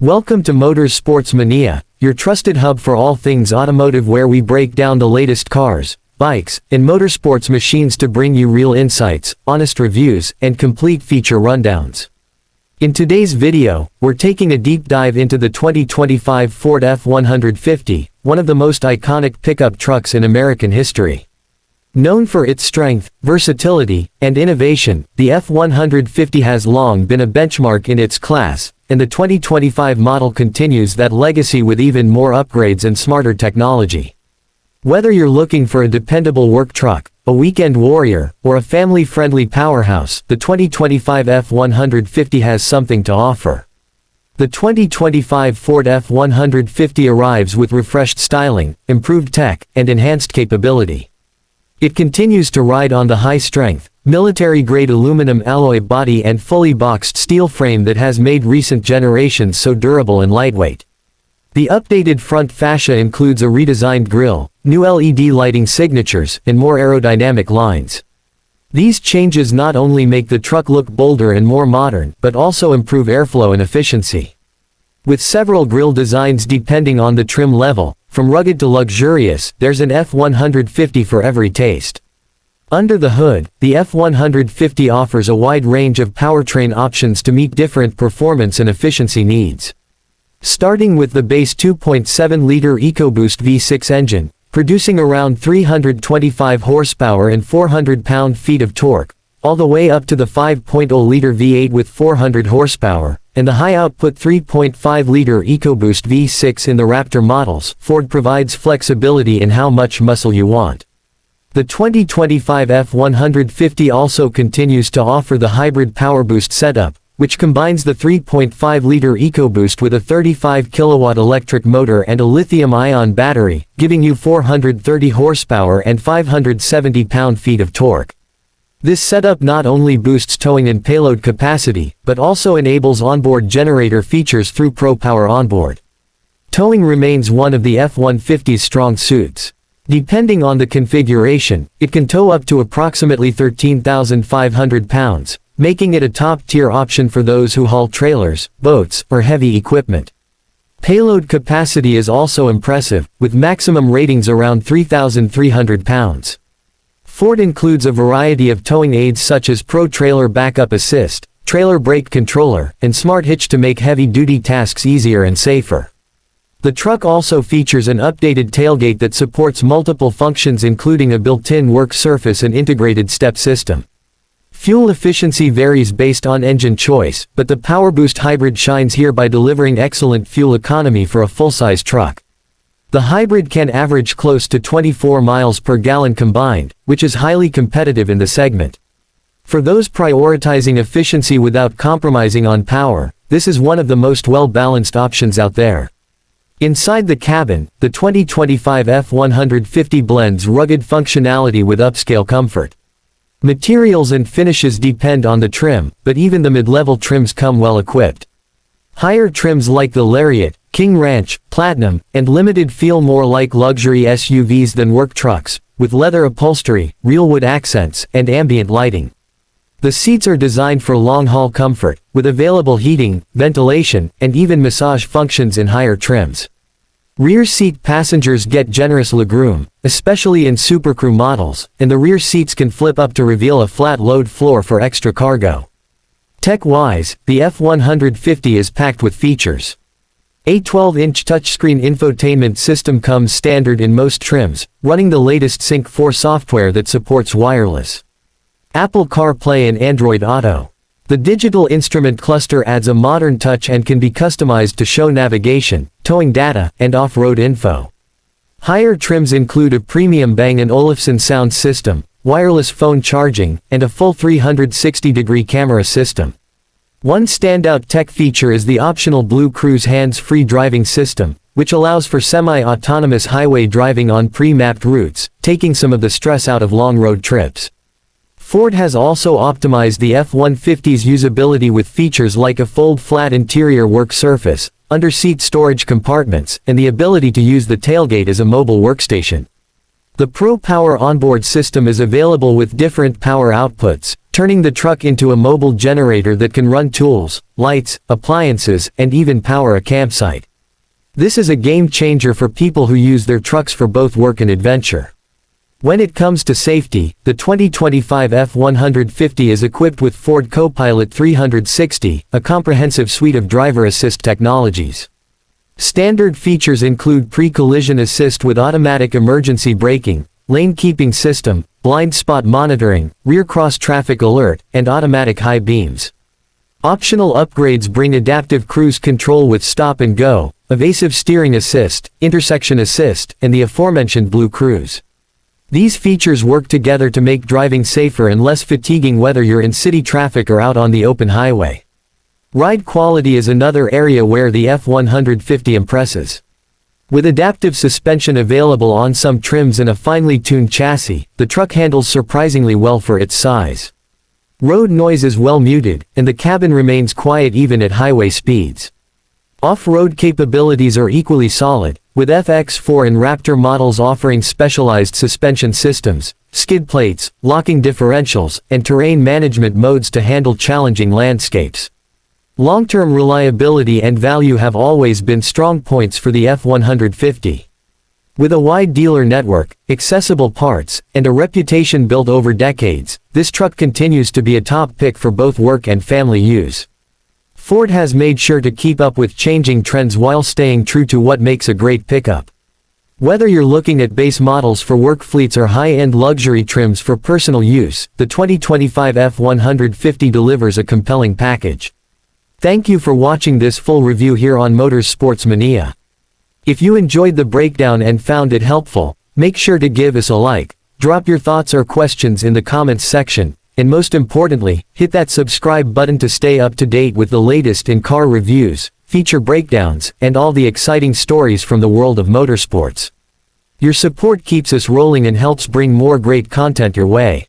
Welcome to Motors Sports Mania, your trusted hub for all things automotive, where we break down the latest cars, bikes, and motorsports machines to bring you real insights, honest reviews, and complete feature rundowns. In today's video, we're taking a deep dive into the 2025 Ford F-150, one of the most iconic pickup trucks in American history. Known for its strength, versatility, and innovation, the F-150 has long been a benchmark in its class, and the 2025 model continues that legacy with even more upgrades and smarter technology. Whether you're looking for a dependable work truck, a weekend warrior, or a family-friendly powerhouse, the 2025 F-150 has something to offer. The 2025 Ford F-150 arrives with refreshed styling, improved tech, and enhanced capability. It continues to ride on the high-strength, military-grade aluminum alloy body and fully boxed steel frame that has made recent generations so durable and lightweight. The updated front fascia includes a redesigned grille, new LED lighting signatures, and more aerodynamic lines. These changes not only make the truck look bolder and more modern, but also improve airflow and efficiency. With several grille designs depending on the trim level, from rugged to luxurious, there's an F-150 for every taste. Under the hood, the F-150 offers a wide range of powertrain options to meet different performance and efficiency needs. Starting with the base 2.7-liter EcoBoost V6 engine, producing around 325 horsepower and 400 pound-feet of torque, all the way up to the 5.0-liter V8 with 400 horsepower, and the high-output 3.5-liter EcoBoost V6 in the Raptor models, Ford provides flexibility in how much muscle you want. The 2025 F-150 also continues to offer the hybrid PowerBoost setup, which combines the 3.5-liter EcoBoost with a 35-kilowatt electric motor and a lithium-ion battery, giving you 430 horsepower and 570 pound-feet of torque. This setup not only boosts towing and payload capacity, but also enables onboard generator features through Pro Power Onboard. Towing remains one of the F-150's strong suits. Depending on the configuration, it can tow up to approximately 13,500 pounds, making it a top-tier option for those who haul trailers, boats, or heavy equipment. Payload capacity is also impressive, with maximum ratings around 3,300 pounds. Ford includes a variety of towing aids such as Pro Trailer Backup Assist, Trailer Brake Controller, and Smart Hitch to make heavy-duty tasks easier and safer. The truck also features an updated tailgate that supports multiple functions, including a built-in work surface and integrated step system. Fuel efficiency varies based on engine choice, but the PowerBoost Hybrid shines here by delivering excellent fuel economy for a full-size truck. The hybrid can average close to 24 miles per gallon combined, which is highly competitive in the segment. For those prioritizing efficiency without compromising on power, this is one of the most well-balanced options out there. Inside the cabin, the 2025 F-150 blends rugged functionality with upscale comfort. Materials and finishes depend on the trim, but even the mid-level trims come well equipped. Higher trims like the Lariat, King Ranch, Platinum, and Limited feel more like luxury SUVs than work trucks, with leather upholstery, real wood accents, and ambient lighting. The seats are designed for long-haul comfort, with available heating, ventilation, and even massage functions in higher trims. Rear seat passengers get generous legroom, especially in Super Crew models, and the rear seats can flip up to reveal a flat load floor for extra cargo. Tech-wise, the F-150 is packed with features. A 12-inch touchscreen infotainment system comes standard in most trims, running the latest Sync 4 software that supports wireless Apple CarPlay and Android Auto. The digital instrument cluster adds a modern touch and can be customized to show navigation, towing data, and off-road info. Higher trims include a premium Bang & Olufsen sound system, wireless phone charging, and a full 360-degree camera system. One standout tech feature is the optional Blue Cruise hands-free driving system, which allows for semi-autonomous highway driving on pre-mapped routes, taking some of the stress out of long road trips. Ford has also optimized the F-150's usability with features like a fold-flat interior work surface, under-seat storage compartments, and the ability to use the tailgate as a mobile workstation. The Pro Power Onboard system is available with different power outputs, turning the truck into a mobile generator that can run tools, lights, appliances, and even power a campsite. This is a game changer for people who use their trucks for both work and adventure. When it comes to safety, the 2025 F-150 is equipped with Ford Copilot 360, a comprehensive suite of driver assist technologies. Standard features include pre-collision assist with automatic emergency braking, lane keeping system, blind spot monitoring, rear cross traffic alert, and automatic high beams. Optional upgrades bring adaptive cruise control with stop and go, evasive steering assist, intersection assist, and the aforementioned Blue Cruise. These features work together to make driving safer and less fatiguing whether you're in city traffic or out on the open highway. Ride quality is another area where the F-150 impresses. With adaptive suspension available on some trims and a finely tuned chassis, the truck handles surprisingly well for its size. Road noise is well muted, and the cabin remains quiet even at highway speeds. Off-road capabilities are equally solid, with FX4 and Raptor models offering specialized suspension systems, skid plates, locking differentials, and terrain management modes to handle challenging landscapes. Long-term reliability and value have always been strong points for the F-150. With a wide dealer network, accessible parts, and a reputation built over decades, this truck continues to be a top pick for both work and family use. Ford has made sure to keep up with changing trends while staying true to what makes a great pickup. Whether you're looking at base models for work fleets or high-end luxury trims for personal use, the 2025 F-150 delivers a compelling package. Thank you for watching this full review here on Motors Sports Mania. If you enjoyed the breakdown and found it helpful, make sure to give us a like, drop your thoughts or questions in the comments section, and most importantly, hit that subscribe button to stay up to date with the latest in car reviews, feature breakdowns, and all the exciting stories from the world of motorsports. Your support keeps us rolling and helps bring more great content your way.